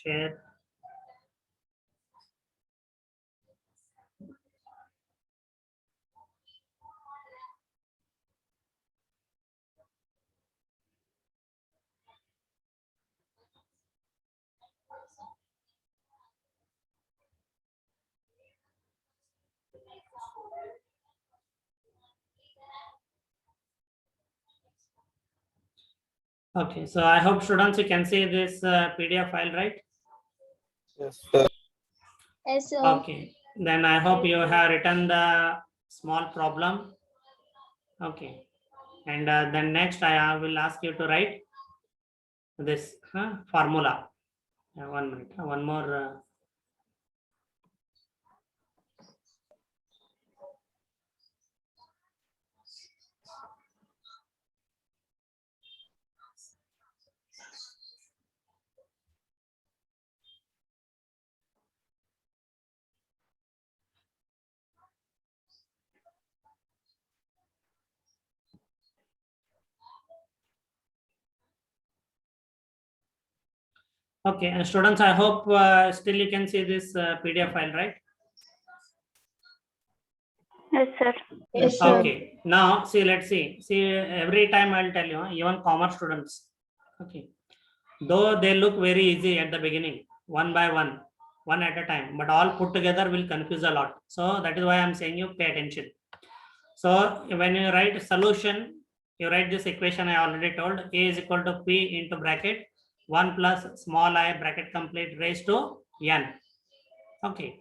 share. Okay, so I hope students you can see this PDF file, right? Yes, sir. Yes, sir. Okay, then I hope you have written the small problem. Okay, and then next I will ask you to write this formula. 1 minute, one more. Okay, and students, I hope still you can see this PDF file, right? Yes, sir. Yes, sir. Okay, now see, let's see. See, every time I'll tell you, even commerce students, okay, though they look very easy at the beginning, one by one at a time, but all put together will confuse a lot. So that is why I'm saying you pay attention. So when you write solution, you write this equation I already told. A is equal to P into bracket 1 plus small I bracket complete raised to n. Okay.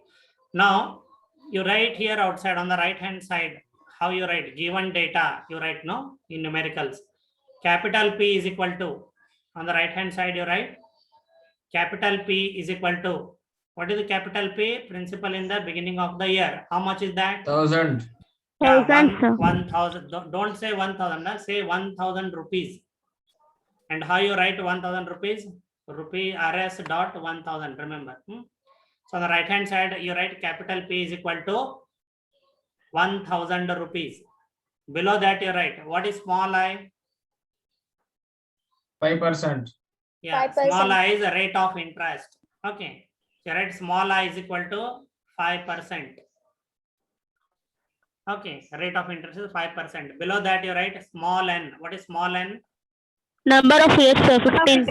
Now you write here outside on the right hand side how you write given data. You write no in numericals. Capital P is equal to, on the right hand side you write capital P is equal to, what is the capital P? Principal in the beginning of the year. How much is that? 1,000. Yeah, 1,000, sir. 1,000. Don't say 1,000. Say 1,000 rupees. And how you write 1,000 rupees? Rupee RS dot 1,000. Remember. So on the right hand side, you write capital P is equal to 1,000 rupees. Below that, you write what is small I? 5%. Yeah, 5%. small I is the rate of interest. Okay. So you write small I is equal to 5%. Okay, rate of interest is 5%. Below that, you write small n. What is small n? Number of years, sir. 15.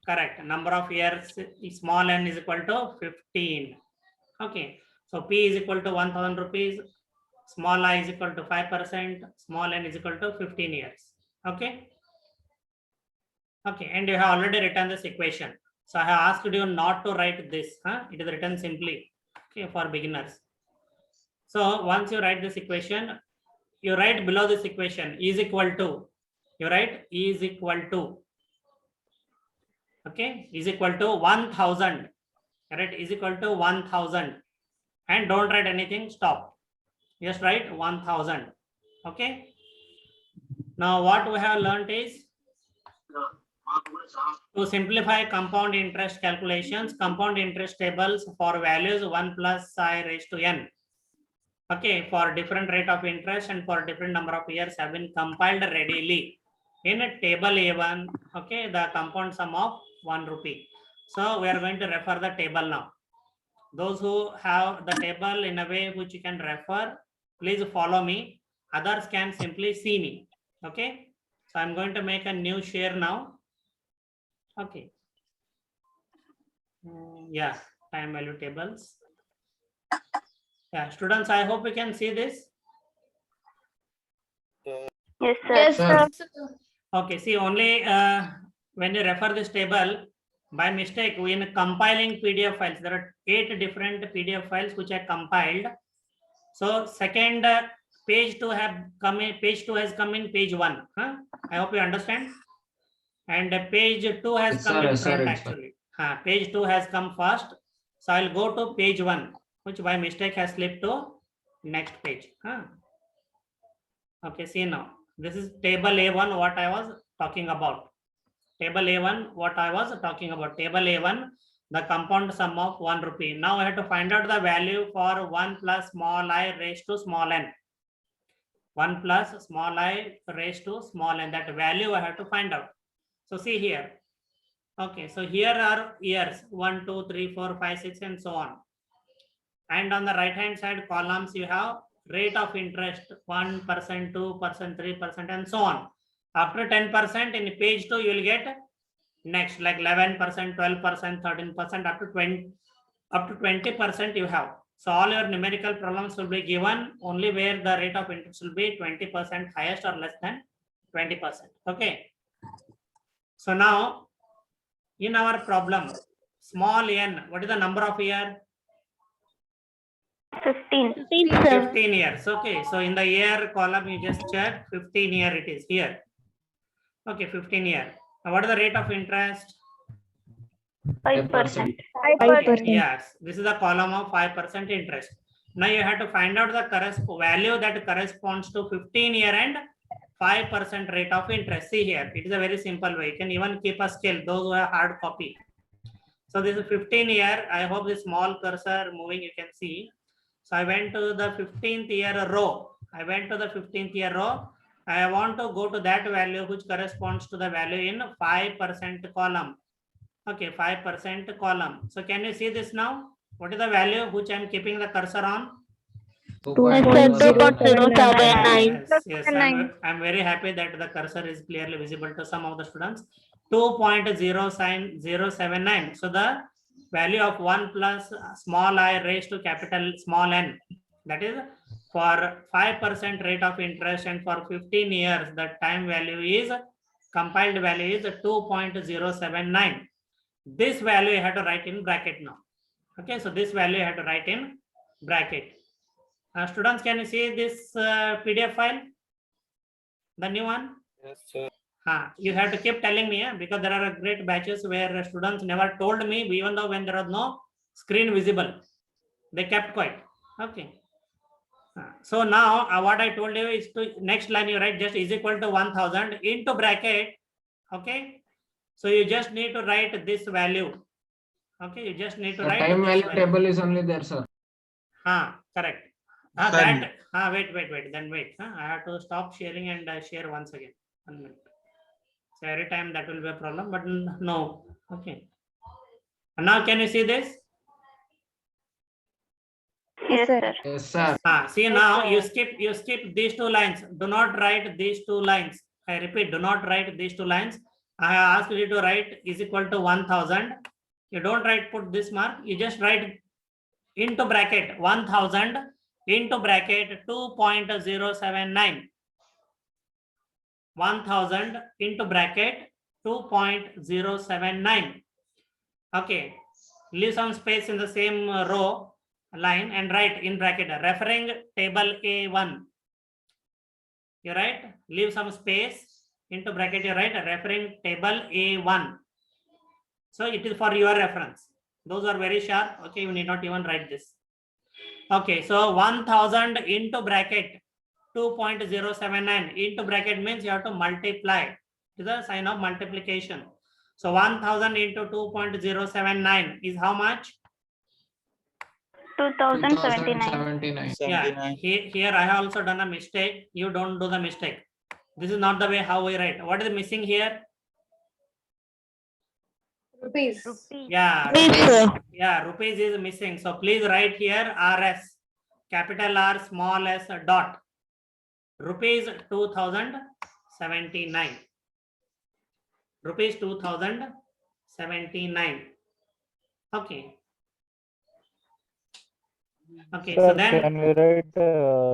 Correct. Number of years, small n is equal to 15. Okay. So P is equal to 1,000 rupees. Small I is equal to 5%. Small n is equal to 15 years. Okay. Okay. And you have already written this equation. So I have asked you not to write this. It is written simply. Okay, for beginners. So once you write this equation, you write below this equation is equal to, you write is equal to, okay, is equal to 1,000, right? Is equal to 1,000, and don't write anything, stop, just write 1,000. Okay, now what we have learned is to simplify compound interest calculations, compound interest tables for values 1 plus I raised to n. Okay, for different rate of interest and for different number of years have been compiled readily in a table A1. Okay, the compound sum of 1 rupee. So we are going to refer the table now. Those who have the table in a way which you can refer, please follow me. Others can simply see me. Okay, so I'm going to make a new share now. Okay. Yeah, time value tables. Yeah, students, I hope you can see this. Yes, sir. Yes, Sir. sir. Okay, see, only when you refer this table, by mistake, when compiling PDF files, there are 8 different PDF files which are compiled. So second page 2 have come in, page 2 has come in page 1. I hope you understand. And page 2 has Yes, come sir, in yes, sir, front yes, sir. actually. Page 2 has come first. So I'll go to page 1, which by mistake has slipped to next page. Okay, see now. This is table A1, what I was talking about. Table A1, what I was talking about. Table A1, the compound sum of 1 rupee. Now I have to find out the value for 1 plus small I raised to small n. 1 plus small I raised to small n. That value I have to find out. So see here. Okay, so here are years 1, 2, 3, 4, 5, 6, and so on. And on the right hand side columns, you have rate of interest 1%, 2%, 3%, and so on. After 10%, in page 2, you will get next like 11%, 12%, 13%, up to 20% you have. So all your numerical problems will be given only where the rate of interest will be 20% highest or less than 20%. Okay. So now in our problem, small n, what is the number of year? 15. 15, sir. 15 years. Okay. So in the year column, you just check 15 year it is here. Okay, 15 year. Now what is the rate of interest? 5%. 5%. Yes, this is the column of 5% interest. Now you have to find out the value that corresponds to 15 year and 5% rate of interest. See here, it is a very simple way. You can even keep a scale, those who have hard copy. So this is 15 year. I hope the small cursor moving you can see. So I went to the 15th year row. I want to go to that value which corresponds to the value in 5% column. Okay, 5% column. So can you see this now? What is the value which I am keeping the cursor on? 2.079. Yes, I'm very happy that the cursor is clearly visible to some of the students. 2.079. So the value of 1 plus small I raised to capital small N, that is for 5% rate of interest and for 15 years, the time value is, compiled value is 2.079. This value you have to write in bracket now. Okay, so this value you have to write in bracket. Students, can you see this PDF file? The new one? Yes, sir. You have to keep telling me, because there are great batches where students never told me, even though when there was no screen visible, they kept quiet. Okay. So now what I told you is to next line you write just is equal to 1000 into bracket. Okay. So you just need to write this value. Okay, you just need to The write time this value table is only there, sir. Correct. Wait. Then wait. I have to stop sharing and share once again. 1 minute. So every time that will be a problem, but no. Okay. And now can you see this? Yes, sir. Yes, sir. See now you skip these two lines. Do not write these two lines. I repeat, do not write these two lines. I have asked you to write is equal to 1000. You don't write put this mark. You just write into bracket 1000 into bracket 2.079. 1000 into bracket 2.079. Okay. Leave some space in the same row line and write in bracket referring table A1. You write, leave some space into bracket, you write referring table A1. So it is for your reference. Those are very sharp. Okay, you need not even write this. Okay, so 1000 into bracket 2.079 into bracket means you have to multiply. It is a sign of multiplication. So 1000 into 2.079 is how much? 2079. Yeah, here I have also done a mistake. You don't do the mistake. This is not the way how we write. What is missing here? Rupees. Yeah, Rupees. rupees is missing. So please write here RS, capital R, small s, dot. Rupees 2079. Rupees 2079. Okay. Okay, Sir, so then can we write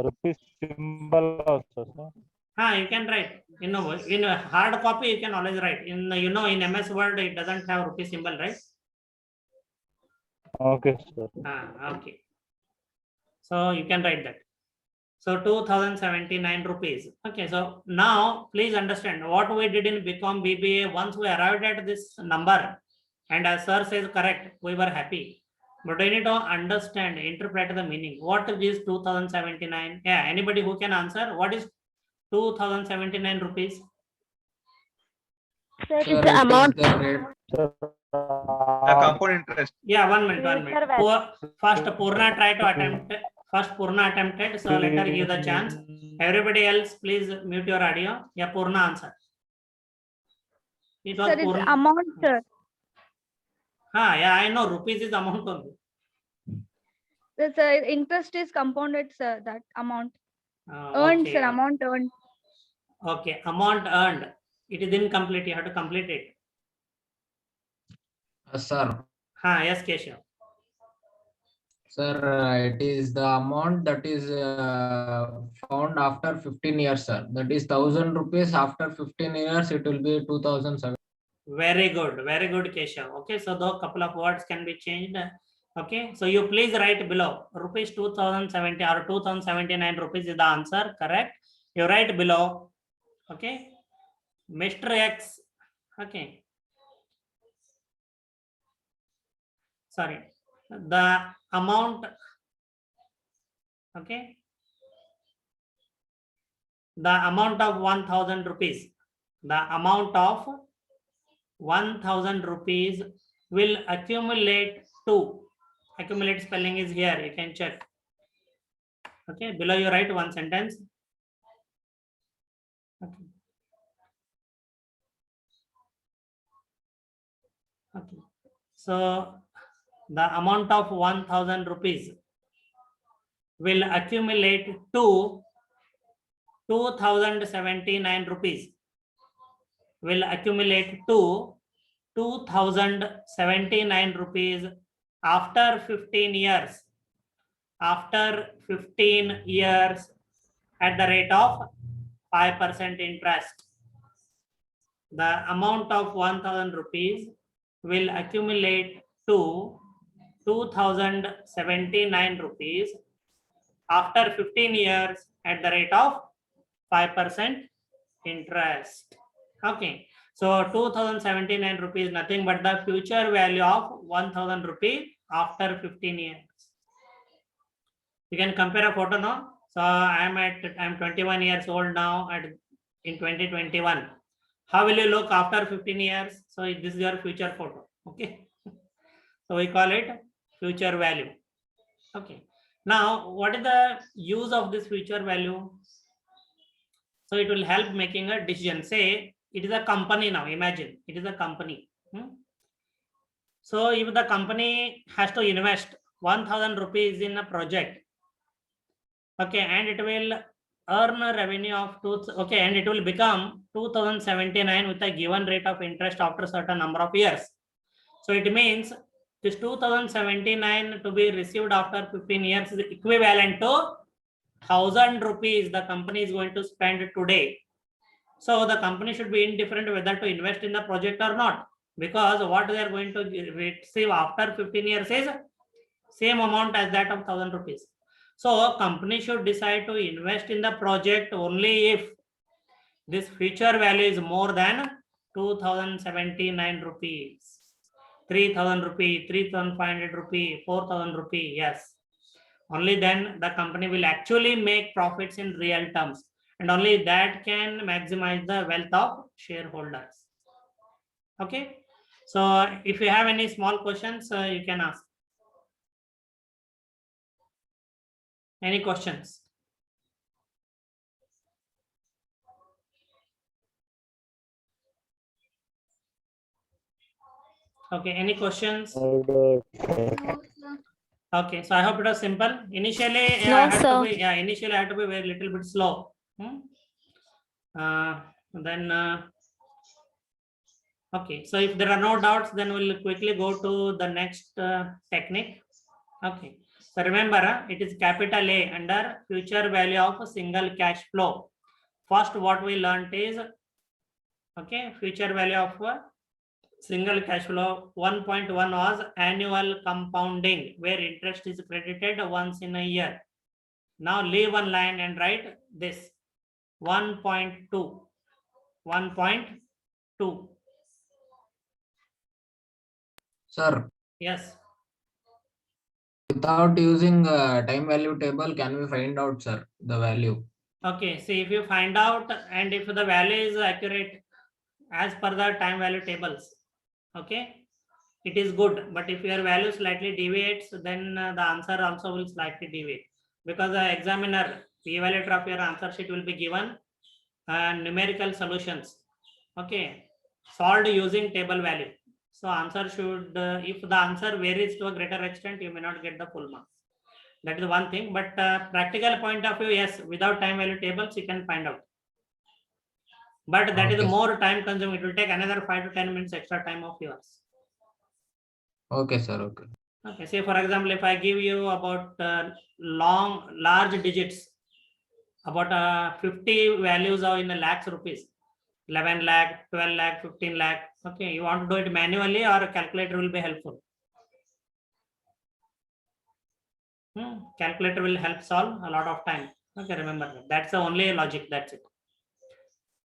rupees symbol also, sir? you can write. In a hard copy, you can always write. In in MS Word, it doesn't have rupee symbol, right? Okay, sir. Okay. So you can write that. So 2079 rupees. Okay, so now please understand what we did in BCom BBA. Once we arrived at this number, and as sir says correct, we were happy. But we need to understand, interpret the meaning. What is 2079? Yeah, anybody who can answer? What is 2079 rupees? Sir, Sir, it's the amount. the rate. Sir, Compound interest. Yeah, 1 minute, 1 minute. First, Purna try to attempt. First, Purna attempted, so let her give the chance. Everybody else, please mute your audio. Yeah, Purna answer. It was Sir, it's Purna. amount, sir. Yeah, I know rupees is amount only. The interest is compounded, sir, that amount. Earned, Okay, sir, amount earned. okay, amount earned. It is incomplete. You have to complete it. Sir, Yes, Keshav. sir, it is the amount that is found after 15 years, sir. That is 1,000 rupees. After 15 years, it will be 2,007. Very good, Keshav. Okay, so the couple of words can be changed. Okay, so you please write below rupees 2070 or 2079 rupees is the answer. Correct. You write below. Okay, Mr. X. Okay. Sorry, the amount. Okay, the amount of 1,000 rupees. The amount of 1,000 rupees will accumulate to. Accumulate spelling is here. You can check. Okay, below you write one sentence. Okay. Okay. So the amount of 1,000 rupees will accumulate to 2,079 rupees. Will accumulate to 2,079 rupees after 15 years. After 15 years at the rate of 5% interest. The amount of 1,000 rupees will accumulate to 2,079 rupees after 15 years at the rate of 5% interest. Okay, so 2,079 rupees nothing but the future value of 1,000 rupees after 15 years. You can compare a photo now. So I'm 21 years old now in 2021. How will you look after 15 years? So this is your future photo. Okay. So we call it future value. Okay. Now, what is the use of this future value? So it will help making a decision. Say it is a company now. Imagine it is a company. So if the company has to invest 1,000 rupees in a project, okay, and it will earn a revenue of okay, and it will become 2,079 with a given rate of interest after a certain number of years. So it means this 2,079 to be received after 15 years is equivalent to 1,000 rupees the company is going to spend today. So the company should be indifferent whether to invest in the project or not, because what they are going to receive after 15 years is same amount as that of 1,000 rupees. So a company should decide to invest in the project only if this future value is more than 2,079 rupees, 3,000 rupees, 3,500 rupees, 4,000 rupees. Yes, only then the company will actually make profits in real terms, and only that can maximize the wealth of shareholders. Okay, so if you have any small questions, you can ask. Any questions? Okay, any questions? Okay, so I hope it was simple. Initially, No, I had sir. to be, initially I had to be very little bit slow. Then okay, so if there are no doubts, then we'll quickly go to the next technique. Okay, so remember, it is capital A under future value of a single cash flow. First, what we learned is, okay, future value of a single cash flow. 1.1 was annual compounding, where interest is credited once in a year. Now leave one line and write this 1.2. 1.2. Sir, Yes. without using time value table, can we find out, sir, the value? Okay, see if you find out and if the value is accurate as per the time value tables, okay, it is good. But if your value slightly deviates, then the answer also will slightly deviate, because the examiner, the evaluator of your answer sheet will be given numerical solutions, okay, solved using table value. So answer should, if the answer varies to a greater extent, you may not get the full marks. That is one thing, but practical point of view, yes, without time value tables, you can find out. But that is Okay. more time consuming. It will take another 5 to 10 minutes extra time of yours. Okay, sir. Okay. Okay, say for example, if I give you about large digits, about 50 values are in a lakhs rupees, 11 lakh, 12 lakh, 15 lakh. Okay, you want to do it manually or a calculator will be helpful? Calculator will help solve a lot of time. Okay, remember that. That's the only logic. That's it.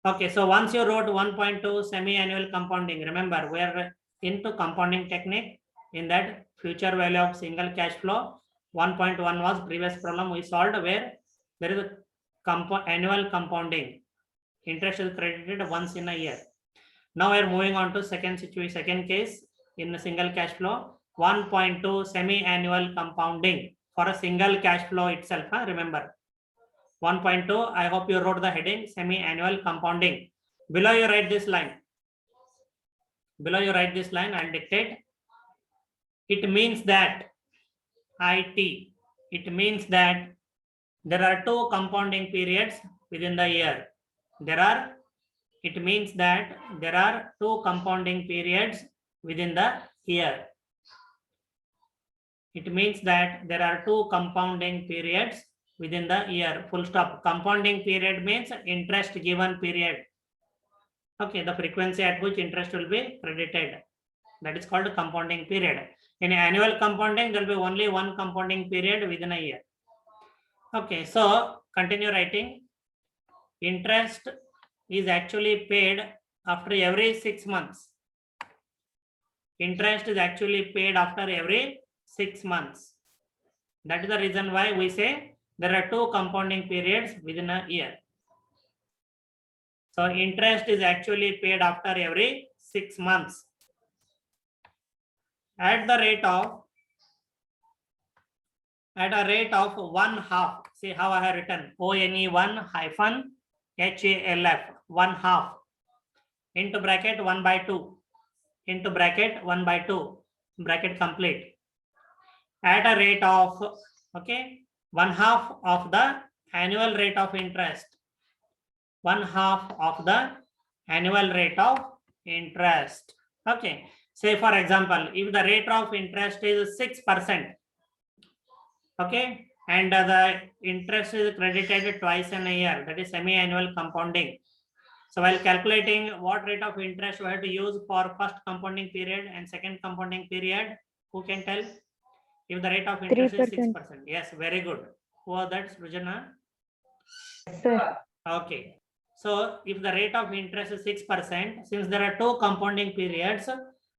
Okay, so once you wrote 1.2 semi-annual compounding, remember we are into compounding technique. In that future value of single cash flow, 1.1 was previous problem we solved, where there is a annual compounding. Interest is credited once in a year. Now we are moving on to second case in a single cash flow, 1.2 semi-annual compounding for a single cash flow itself. Remember 1.2, I hope you wrote the heading semi-annual compounding. Below you write this line. I'll dictate. It means that it means that there are two compounding periods within the year. It means that there are two compounding periods within the year. It means that there are two compounding periods within the year. Full stop. Compounding period means interest given period. Okay, the frequency at which interest will be credited. That is called compounding period. In annual compounding, there will be only one compounding period within a year. Okay, so continue writing. Interest is actually paid after every 6 months. Interest is actually paid after every 6 months. That is the reason why we say there are two compounding periods within a year. So interest is actually paid after every 6 months at a rate of 1/2. See how I have written ONE1-HALF 1/2 into bracket 1/2 into bracket 1/2 bracket complete at a rate of 1/2 of the annual rate of interest. 1/2 of the annual rate of interest. Okay. Say for example, if the rate of interest is 6%, okay, and the interest is credited twice in a year, that is semi-annual compounding. So while calculating what rate of interest we have to use for first compounding period and second compounding period, who can tell? If the rate of interest is 6%. Yes, very good. Who was that, Srujana? Sir. Okay. So if the rate of interest is 6%, since there are two compounding periods,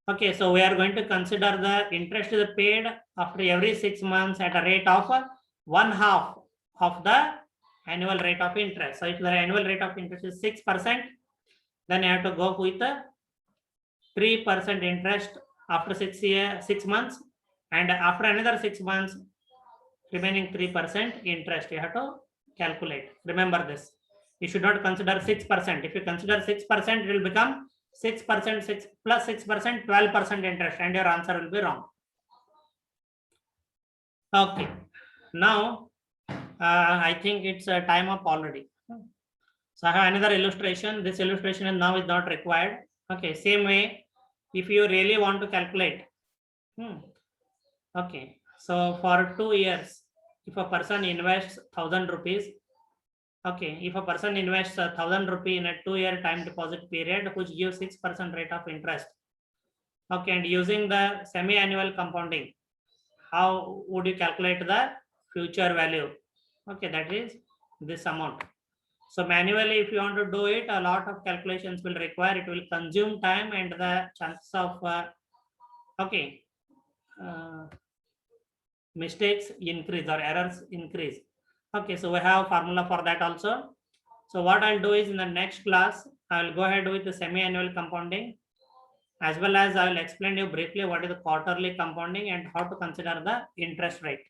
okay, so we are going to consider the interest is paid after every 6 months at a rate of 1/2 of the annual rate of interest. So if the annual rate of interest is 6%, then you have to go with a 3% interest after 6 months, and after another 6 months, remaining 3% interest you have to calculate. Remember this. You should not consider 6%. If you consider 6%, it will become 6%, 6 plus 6%, 12% interest, and your answer will be wrong. Okay. Now, I think it's time up already. So I have another illustration. This illustration now is not required. Okay. Same way, if you really want to calculate. Okay. So for 2 years, if a person invests 1,000 rupees, okay, if a person invests 1,000 rupees in a 2-year time deposit period, which gives 6% rate of interest. Okay, and using the semi-annual compounding, how would you calculate the future value? Okay, that is this amount. So manually, if you want to do it, a lot of calculations will require. It will consume time, and the chances of mistakes increase or errors increase. Okay, so we have formula for that also. So what I'll do is in the next class, I'll go ahead with the semi-annual compounding, as well as I will explain you briefly what is the quarterly compounding and how to consider the interest rate.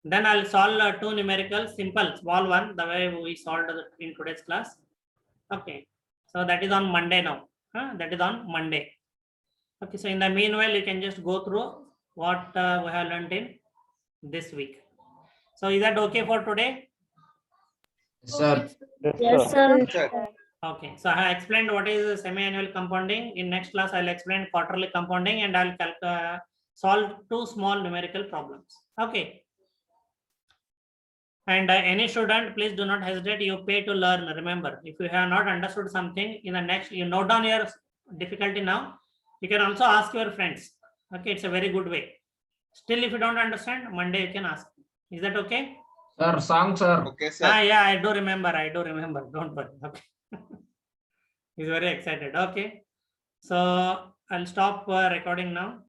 Then I'll solve 2 numerical simple small one, the way we solved in today's class. Okay, so that is on Monday now. That is on Monday. Okay, so in the meanwhile, you can just go through what we have learned in this week. So is that okay for today? Sir, Yes, sir. Sir, Okay, so I have explained what is semi-annual compounding. In next class, I'll explain quarterly compounding and I'll solve two small numerical problems. Okay. And any student, please do not hesitate. You pay to learn. Remember, if you have not understood something in the next, you note down your difficulty now. You can also ask your friends. Okay, it's a very good way. Still, if you don't understand, Monday you can ask. Is that okay? sir, song, sir. okay, sir. Yeah, I do remember. Don't worry. Okay. He's very excited. Okay. So I'll stop recording now.